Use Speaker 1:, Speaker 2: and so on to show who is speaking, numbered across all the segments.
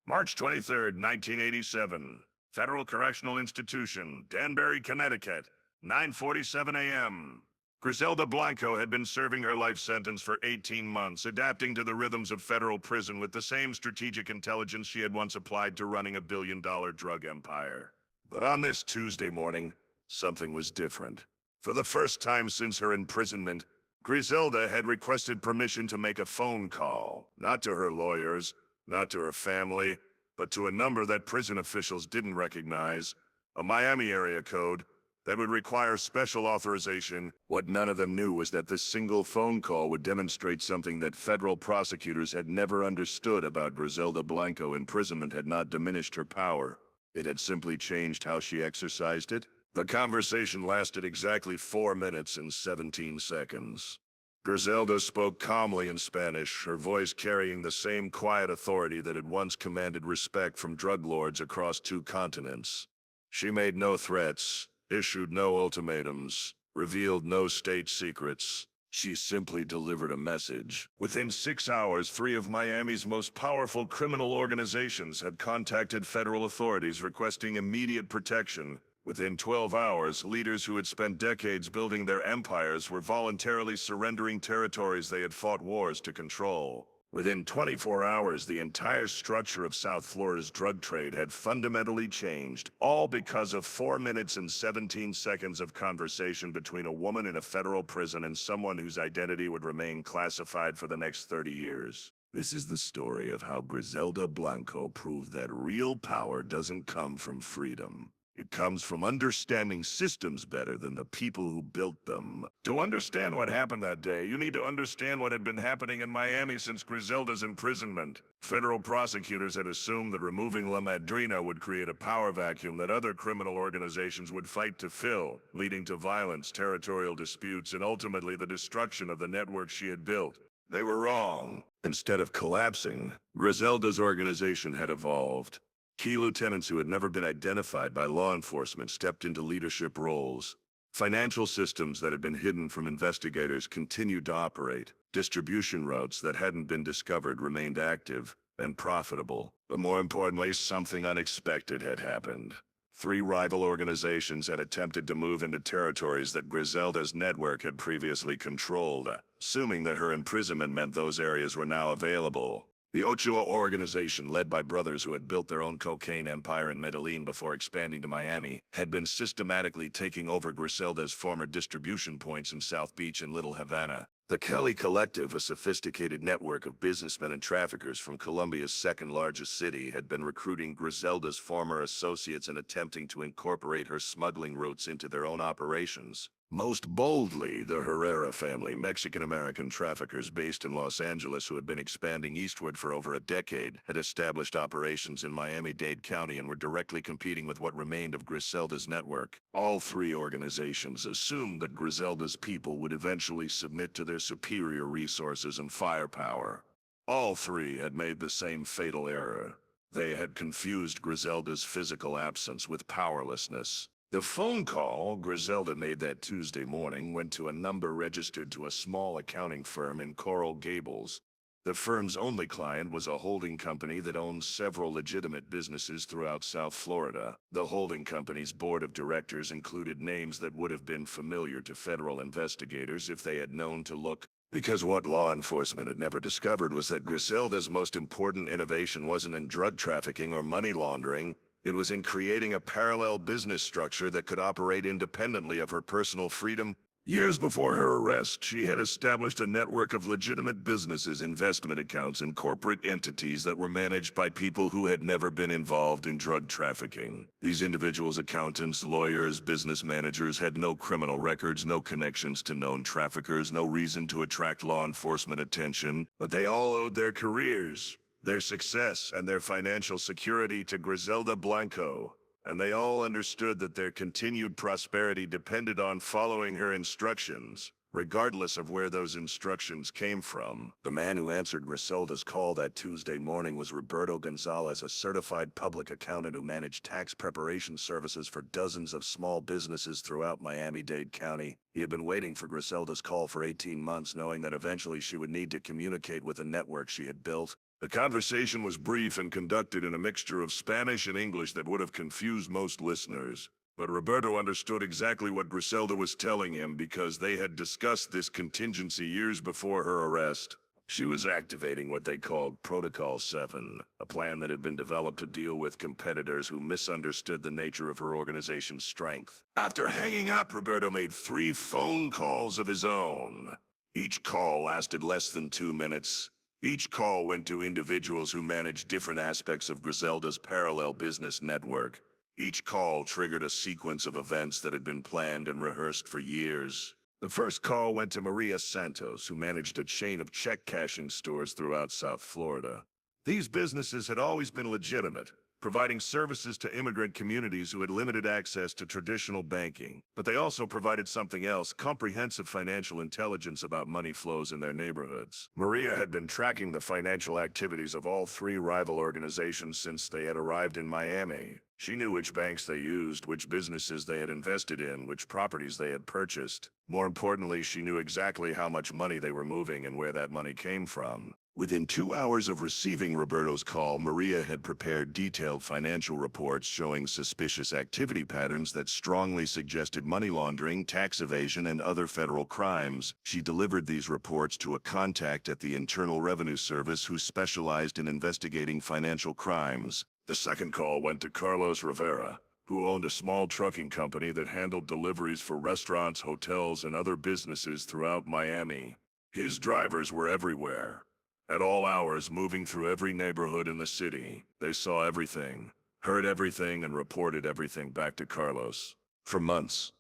Speaker 1: March 23rd, 1987. Federal Correctional Institution, Danbury, Connecticut, 9:47 a.m. Griselda Blanco had been serving her life sentence for 18 months, adapting to the rhythms of federal prison with the same strategic intelligence she had once applied to running a billion-dollar drug empire. But on this Tuesday morning, something was different. For the first time since her imprisonment, Griselda had requested permission to make a phone call, not to her lawyers, not to her family, but to a number that prison officials didn't recognize, a Miami area code that would require special authorization. What none of them knew was that this single phone call would demonstrate something that federal prosecutors had never understood about Griselda Blanco. Imprisonment had not diminished her power. It had simply changed how she exercised it. The conversation lasted exactly 4 minutes and 17 seconds. Griselda spoke calmly in Spanish, her voice carrying the same quiet authority that had once commanded respect from drug lords across 2 continents. She made no threats, issued no ultimatums, revealed no state secrets. She simply delivered a message. Within 6 hours, 3 of Miami's most powerful criminal organizations had contacted federal authorities requesting immediate protection. Within 12 hours, leaders who had spent decades building their empires were voluntarily surrendering territories they had fought wars to control. Within 24 hours, the entire structure of South Florida's drug trade had fundamentally changed, all because of 4 minutes and 17 seconds of conversation between a woman in a federal prison and someone whose identity would remain classified for the next 30 years. This is the story of how Griselda Blanco proved that real power doesn't come from freedom. It comes from understanding systems better than the people who built them. To understand what happened that day, you need to understand what had been happening in Miami since Griselda's imprisonment. Federal prosecutors had assumed that removing La Madrina would create a power vacuum that other criminal organizations would fight to fill, leading to violence, territorial disputes, and ultimately the destruction of the network she had built. They were wrong. Instead of collapsing, Griselda's organization had evolved. Key lieutenants who had never been identified by law enforcement stepped into leadership roles. Financial systems that had been hidden from investigators continued to operate. Distribution routes that hadn't been discovered remained active and profitable. But more importantly, something unexpected had happened. 3 rival organizations had attempted to move into territories that Griselda's network had previously controlled, assuming that her imprisonment meant those areas were now available. The Ochoa organization, led by brothers who had built their own cocaine empire in Medellin before expanding to Miami, had been systematically taking over Griselda's former distribution points in South Beach and Little Havana. The Kelly Collective, a sophisticated network of businessmen and traffickers from Colombia's 2nd-largest city, had been recruiting Griselda's former associates and attempting to incorporate her smuggling routes into their own operations. Most boldly, the Herrera family, Mexican-American traffickers based in Los Angeles who had been expanding eastward for over a decade, had established operations in Miami-Dade County and were directly competing with what remained of Griselda's network. All 3 organizations assumed that Griselda's people would eventually submit to their superior resources and firepower. All 3 had made the same fatal error. They had confused Griselda's physical absence with powerlessness. The phone call Griselda made that Tuesday morning went to a number registered to a small accounting firm in Coral Gables. The firm's only client was a holding company that owns several legitimate businesses throughout South Florida. The holding company's board of directors included names that would have been familiar to federal investigators if they had known to look. Because what law enforcement had never discovered was that Griselda's most important innovation wasn't in drug trafficking or money laundering. It was in creating a parallel business structure that could operate independently of her personal freedom. Years before her arrest, she had established a network of legitimate businesses, investment accounts, and corporate entities that were managed by people who had never been involved in drug trafficking. These individuals, accountants, lawyers, business managers, had no criminal records, no connections to known traffickers, no reason to attract law enforcement attention, but they all owed their careers, their success, and their financial security to Griselda Blanco, and they all understood that their continued prosperity depended on following her instructions, regardless of where those instructions came from. The man who answered Griselda's call that Tuesday morning was Roberto Gonzalez, a certified public accountant who managed tax preparation services for dozens of small businesses throughout Miami-Dade County. He had been waiting for Griselda's call for 18 months, knowing that eventually she would need to communicate with the network she had built. The conversation was brief and conducted in a mixture of Spanish and English that would have confused most listeners. But Roberto understood exactly what Griselda was telling him because they had discussed this contingency years before her arrest. She was activating what they called Protocol 7, a plan that had been developed to deal with competitors who misunderstood the nature of her organization's strength. After hanging up, Roberto made 3 phone calls of his own. Each call lasted less than 2 minutes. Each call went to individuals who managed different aspects of Griselda's parallel business network. Each call triggered a sequence of events that had been planned and rehearsed for years. The first call went to Maria Santos, who managed a chain of check-cashing stores throughout South Florida. These businesses had always been legitimate, providing services to immigrant communities who had limited access to traditional banking. But they also provided something else, comprehensive financial intelligence about money flows in their neighborhoods. Maria had been tracking the financial activities of all 3 rival organizations since they had arrived in Miami. She knew which banks they used, which businesses they had invested in, which properties they had purchased. More importantly, she knew exactly how much money they were moving and where that money came from. Within 2 hours of receiving Roberto's call, Maria had prepared detailed financial reports showing suspicious activity patterns that strongly suggested money laundering, tax evasion, and other federal crimes. She delivered these reports to a contact at the Internal Revenue Service who specialized in investigating financial crimes. The second call went to Carlos Rivera, who owned a small trucking company that handled deliveries for restaurants, hotels, and other businesses throughout Miami. His drivers were everywhere, at all hours, moving through every neighborhood in the city. They saw everything, heard everything, and reported everything back to Carlos. For months,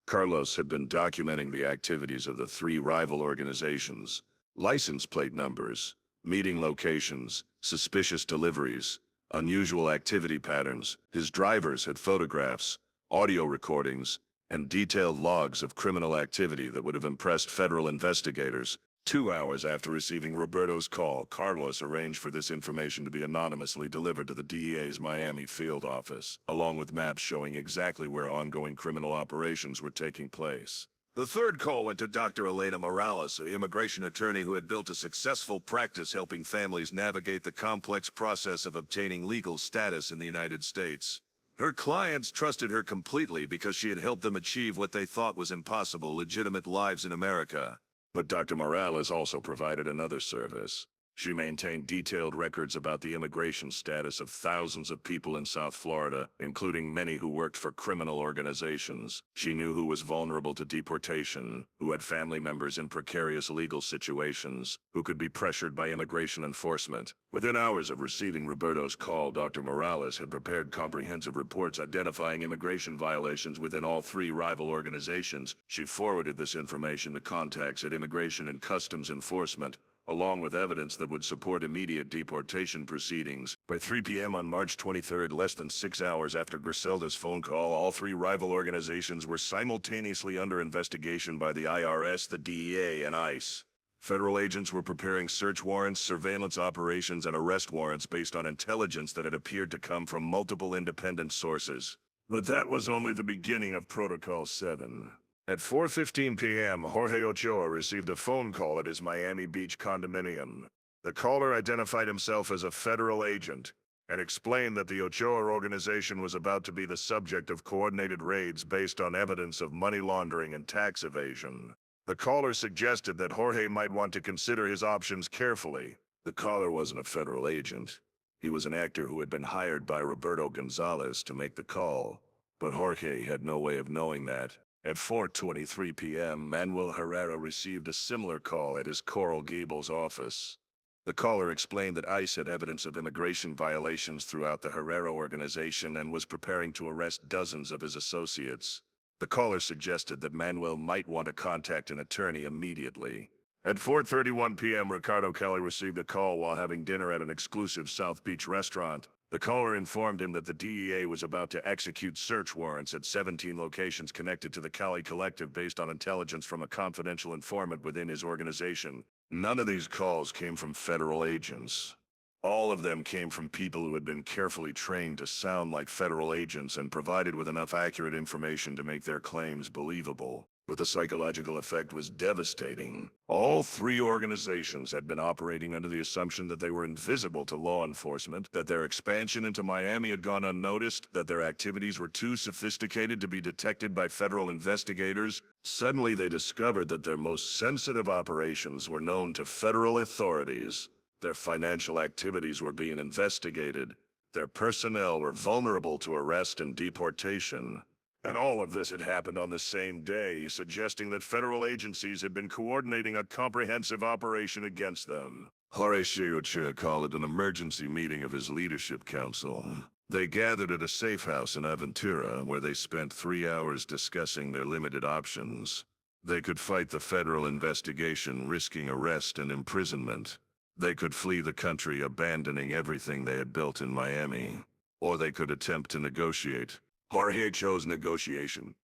Speaker 1: Carlos had been documenting the activities of the 3 rival organizations: license plate numbers, meeting locations, suspicious deliveries, unusual activity patterns. His drivers had photographs, audio recordings, and detailed logs of criminal activity that would have impressed federal investigators. 2 hours after receiving Roberto's call, Carlos arranged for this information to be anonymously delivered to the DEA's Miami field office, along with maps showing exactly where ongoing criminal operations were taking place. The third call went to Dr. Elena Morales, an immigration attorney who had built a successful practice helping families navigate the complex process of obtaining legal status in the United States. Her clients trusted her completely because she had helped them achieve what they thought was impossible: legitimate lives in America. But Dr. Morales also provided another service. She maintained detailed records about the immigration status of thousands of people in South Florida, including many who worked for criminal organizations. She knew who was vulnerable to deportation, who had family members in precarious legal situations, who could be pressured by immigration enforcement. Within hours of receiving Roberto's call, Dr. Morales had prepared comprehensive reports identifying immigration violations within all 3 rival organizations. She forwarded this information to contacts at Immigration and Customs Enforcement, along with evidence that would support immediate deportation proceedings. By 3 p.m. on March 23rd, less than 6 hours after Griselda's phone call, all 3 rival organizations were simultaneously under investigation by the IRS, the DEA, and ICE. Federal agents were preparing search warrants, surveillance operations, and arrest warrants based on intelligence that had appeared to come from multiple independent sources. But that was only the beginning of Protocol 7. At 4:15 p.m., Jorge Ochoa received a phone call at his Miami Beach condominium. The caller identified himself as a federal agent and explained that the Ochoa organization was about to be the subject of coordinated raids based on evidence of money laundering and tax evasion. The caller suggested that Jorge might want to consider his options carefully. The caller wasn't a federal agent. He was an actor who had been hired by Roberto Gonzalez to make the call, but Jorge had no way of knowing that. At 4:23 p.m., Manuel Herrera received a similar call at his Coral Gables office. The caller explained that ICE had evidence of immigration violations throughout the Herrera organization and was preparing to arrest dozens of his associates. The caller suggested that Manuel might want to contact an attorney immediately. At 4:31 p.m., Ricardo Kelly received a call while having dinner at an exclusive South Beach restaurant. The caller informed him that the DEA was about to execute search warrants at 17 locations connected to the Cali Collective based on intelligence from a confidential informant within his organization. None of these calls came from federal agents. All of them came from people who had been carefully trained to sound like federal agents and provided with enough accurate information to make their claims believable. But the psychological effect was devastating. All three organizations had been operating under the assumption that they were invisible to law enforcement, that their expansion into Miami had gone unnoticed, that their activities were too sophisticated to be detected by federal investigators. Suddenly they discovered that their most sensitive operations were known to federal authorities. Their financial activities were being investigated. Their personnel were vulnerable to arrest and deportation. And all of this had happened on the same day, suggesting that federal agencies had been coordinating a comprehensive operation against them. Horatio Che called it an emergency meeting of his leadership council. They gathered at a safe house in Aventura, where they spent 3 hours discussing their limited options. They could fight the federal investigation, risking arrest and imprisonment. They could flee the country, abandoning everything they had built in Miami. Or they could attempt to negotiate. Jorge chose negotiation.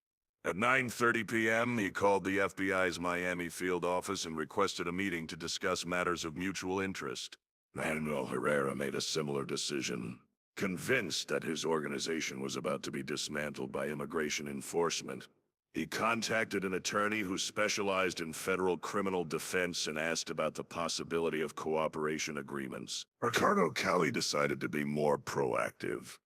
Speaker 1: At 9:30 p.m., he called the FBI's Miami field office and requested a meeting to discuss matters of mutual interest. Manuel Herrera made a similar decision. Convinced that his organization was about to be dismantled by immigration enforcement, he contacted an attorney who specialized in federal criminal defense and asked about the possibility of cooperation agreements. Ricardo Cali decided to be more proactive.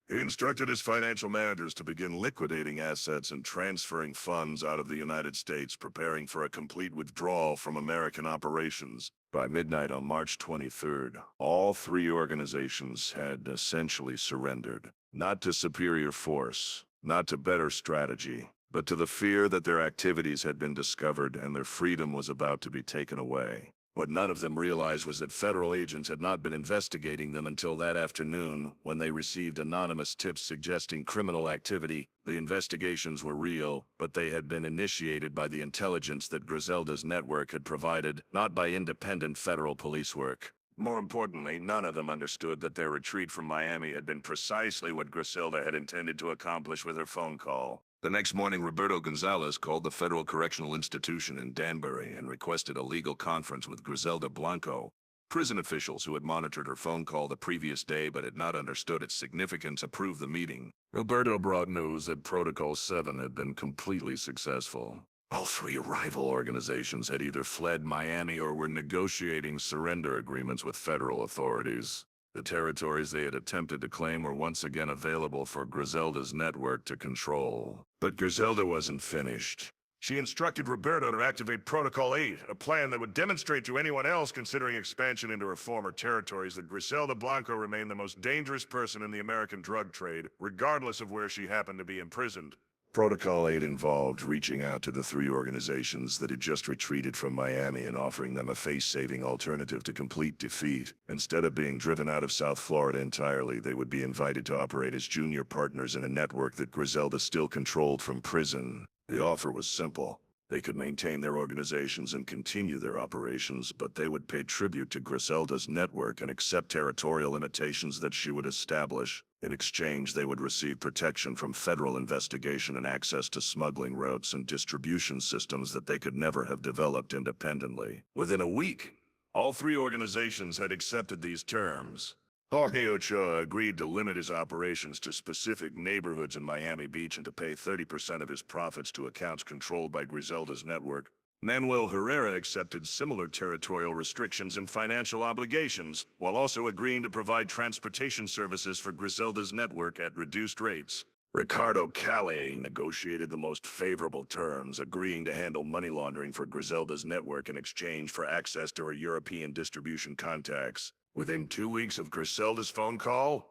Speaker 1: He instructed his financial managers to begin liquidating assets and transferring funds out of the United States, preparing for a complete withdrawal from American operations. By midnight on March 23rd, all three organizations had essentially surrendered. Not to superior force, not to better strategy, but to the fear that their activities had been discovered and their freedom was about to be taken away. What none of them realized was that federal agents had not been investigating them until that afternoon, when they received anonymous tips suggesting criminal activity. The investigations were real, but they had been initiated by the intelligence that Griselda's network had provided, not by independent federal police work. More importantly, none of them understood that their retreat from Miami had been precisely what Griselda had intended to accomplish with her phone call. The next morning, Roberto Gonzalez called the Federal Correctional Institution in Danbury and requested a legal conference with Griselda Blanco. Prison officials who had monitored her phone call the previous day but had not understood its significance approved the meeting. Roberto brought news that Protocol 7 had been completely successful. All three rival organizations had either fled Miami or were negotiating surrender agreements with federal authorities. The territories they had attempted to claim were once again available for Griselda's network to control. But Griselda wasn't finished. She instructed Roberto to activate Protocol 8, a plan that would demonstrate to anyone else considering expansion into her former territories that Griselda Blanco remained the most dangerous person in the American drug trade, regardless of where she happened to be imprisoned. Protocol 8 involved reaching out to the three organizations that had just retreated from Miami and offering them a face-saving alternative to complete defeat. Instead of being driven out of South Florida entirely, they would be invited to operate as junior partners in a network that Griselda still controlled from prison. The offer was simple. They could maintain their organizations and continue their operations, but they would pay tribute to Griselda's network and accept territorial limitations that she would establish. In exchange, they would receive protection from federal investigation and access to smuggling routes and distribution systems that they could never have developed independently. Within a week, all three organizations had accepted these terms. Jorge Ochoa agreed to limit his operations to specific neighborhoods in Miami Beach and to pay 30% of his profits to accounts controlled by Griselda's network. Manuel Herrera accepted similar territorial restrictions and financial obligations, while also agreeing to provide transportation services for Griselda's network at reduced rates. Ricardo Cali negotiated the most favorable terms, agreeing to handle money laundering for Griselda's network in exchange for access to her European distribution contacts. Within 2 weeks of Griselda's phone call,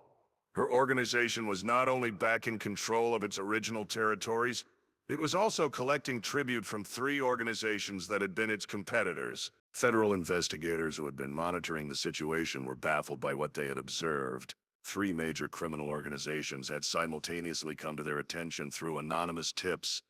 Speaker 1: her organization was not only back in control of its original territories, it was also collecting tribute from three organizations that had been its competitors. Federal investigators who had been monitoring the situation were baffled by what they had observed. Three major criminal organizations had simultaneously come to their attention through anonymous tips,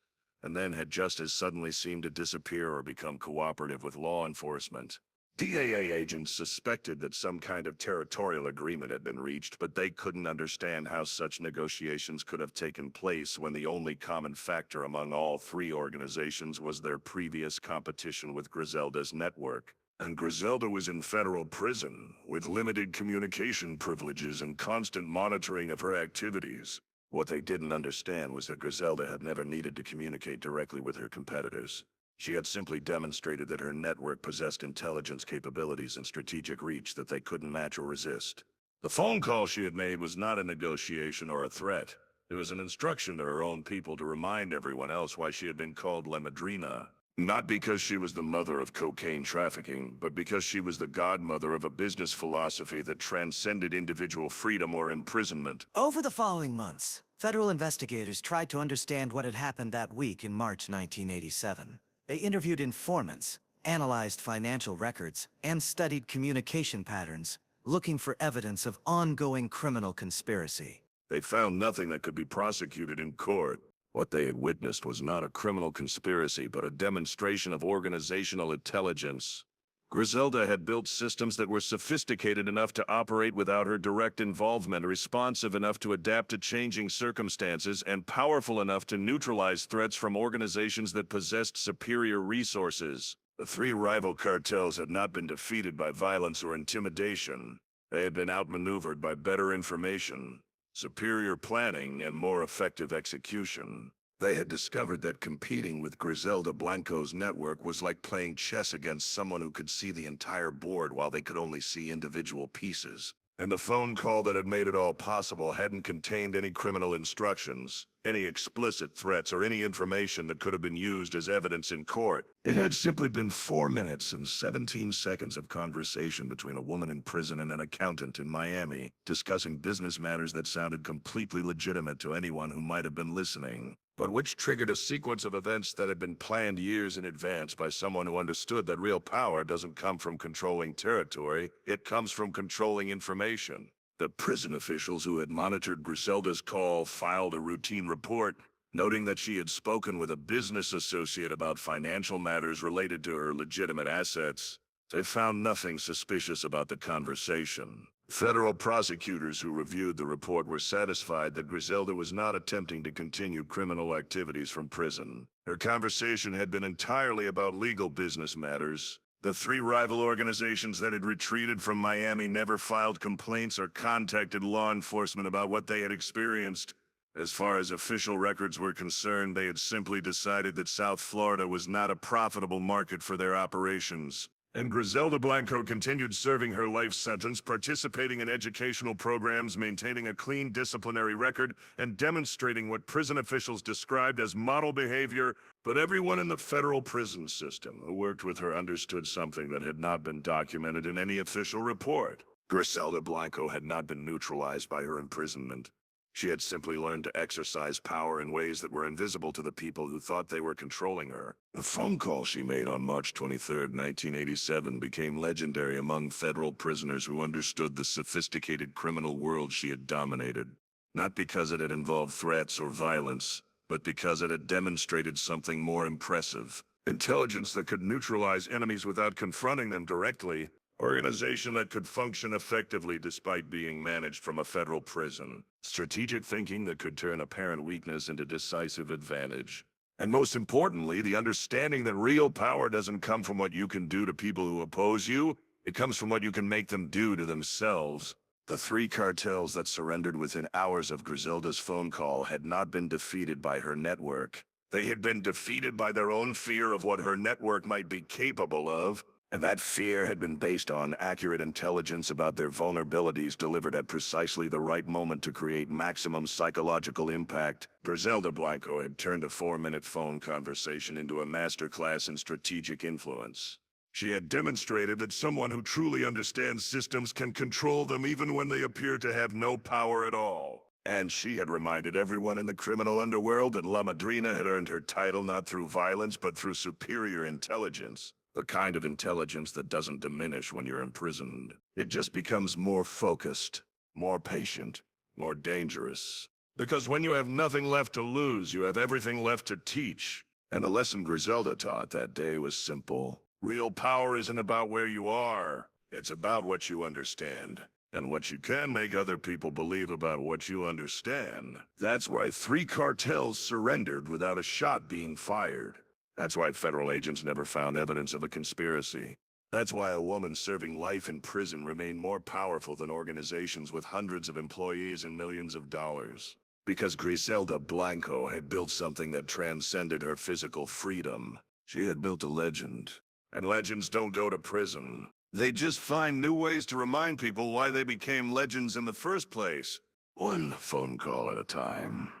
Speaker 1: and then had just as suddenly seemed to disappear or become cooperative with law enforcement. DAA agents suspected that some kind of territorial agreement had been reached, but they couldn't understand how such negotiations could have taken place when the only common factor among all three organizations was their previous competition with Griselda's network. And Griselda was in federal prison, with limited communication privileges and constant monitoring of her activities. What they didn't understand was that Griselda had never needed to communicate directly with her competitors. She had simply demonstrated that her network possessed intelligence capabilities and strategic reach that they couldn't match or resist. The phone call she had made was not a negotiation or a threat. It was an instruction to her own people to remind everyone else why she had been called La Madrina. Not because she was the mother of cocaine trafficking, but because she was the godmother of a business philosophy that transcended individual freedom or imprisonment.
Speaker 2: Over the following months, federal investigators tried to understand what had happened that week in March 1987. They interviewed informants, analyzed financial records, and studied communication patterns, looking for evidence of ongoing criminal conspiracy.
Speaker 1: They found nothing that could be prosecuted in court. What they had witnessed was not a criminal conspiracy, but a demonstration of organizational intelligence. Griselda had built systems that were sophisticated enough to operate without her direct involvement, responsive enough to adapt to changing circumstances, and powerful enough to neutralize threats from organizations that possessed superior resources. The three rival cartels had not been defeated by violence or intimidation. They had been outmaneuvered by better information, superior planning, and more effective execution. They had discovered that competing with Griselda Blanco's network was like playing chess against someone who could see the entire board while they could only see individual pieces. And the phone call that had made it all possible hadn't contained any criminal instructions, any explicit threats, or any information that could have been used as evidence in court. It had simply been 4 minutes and 17 seconds of conversation between a woman in prison and an accountant in Miami, discussing business matters that sounded completely legitimate to anyone who might have been listening, but which triggered a sequence of events that had been planned years in advance by someone who understood that real power doesn't come from controlling territory, it comes from controlling information. The prison officials who had monitored Griselda's call filed a routine report, noting that she had spoken with a business associate about financial matters related to her legitimate assets. They found nothing suspicious about the conversation. Federal prosecutors who reviewed the report were satisfied that Griselda was not attempting to continue criminal activities from prison. Her conversation had been entirely about legal business matters. The three rival organizations that had retreated from Miami never filed complaints or contacted law enforcement about what they had experienced. As far as official records were concerned, they had simply decided that South Florida was not a profitable market for their operations. And Griselda Blanco continued serving her life sentence, participating in educational programs, maintaining a clean disciplinary record, and demonstrating what prison officials described as model behavior. But everyone in the federal prison system who worked with her understood something that had not been documented in any official report. Griselda Blanco had not been neutralized by her imprisonment. She had simply learned to exercise power in ways that were invisible to the people who thought they were controlling her. The phone call she made on March 23, 1987 became legendary among federal prisoners who understood the sophisticated criminal world she had dominated. Not because it had involved threats or violence, but because it had demonstrated something more impressive. Intelligence that could neutralize enemies without confronting them directly. Organization that could function effectively despite being managed from a federal prison. Strategic thinking that could turn apparent weakness into decisive advantage. And most importantly, the understanding that real power doesn't come from what you can do to people who oppose you. It comes from what you can make them do to themselves. The three cartels that surrendered within hours of Griselda's phone call had not been defeated by her network. They had been defeated by their own fear of what her network might be capable of. And that fear had been based on accurate intelligence about their vulnerabilities delivered at precisely the right moment to create maximum psychological impact. Griselda Blanco had turned a 4-minute phone conversation into a masterclass in strategic influence. She had demonstrated that someone who truly understands systems can control them even when they appear to have no power at all. And she had reminded everyone in the criminal underworld that La Madrina had earned her title not through violence but through superior intelligence. The kind of intelligence that doesn't diminish when you're imprisoned. It just becomes more focused, more patient, more dangerous. Because when you have nothing left to lose, you have everything left to teach. And the lesson Griselda taught that day was simple. Real power isn't about where you are. It's about what you understand. And what you can make other people believe about what you understand. That's why 3 cartels surrendered without a shot being fired. That's why federal agents never found evidence of a conspiracy. That's why a woman serving life in prison remained more powerful than organizations with hundreds of employees and millions of dollars. Because Griselda Blanco had built something that transcended her physical freedom. She had built a legend. And legends don't go to prison. They just find new ways to remind people why they became legends in the first place. One phone call at a time.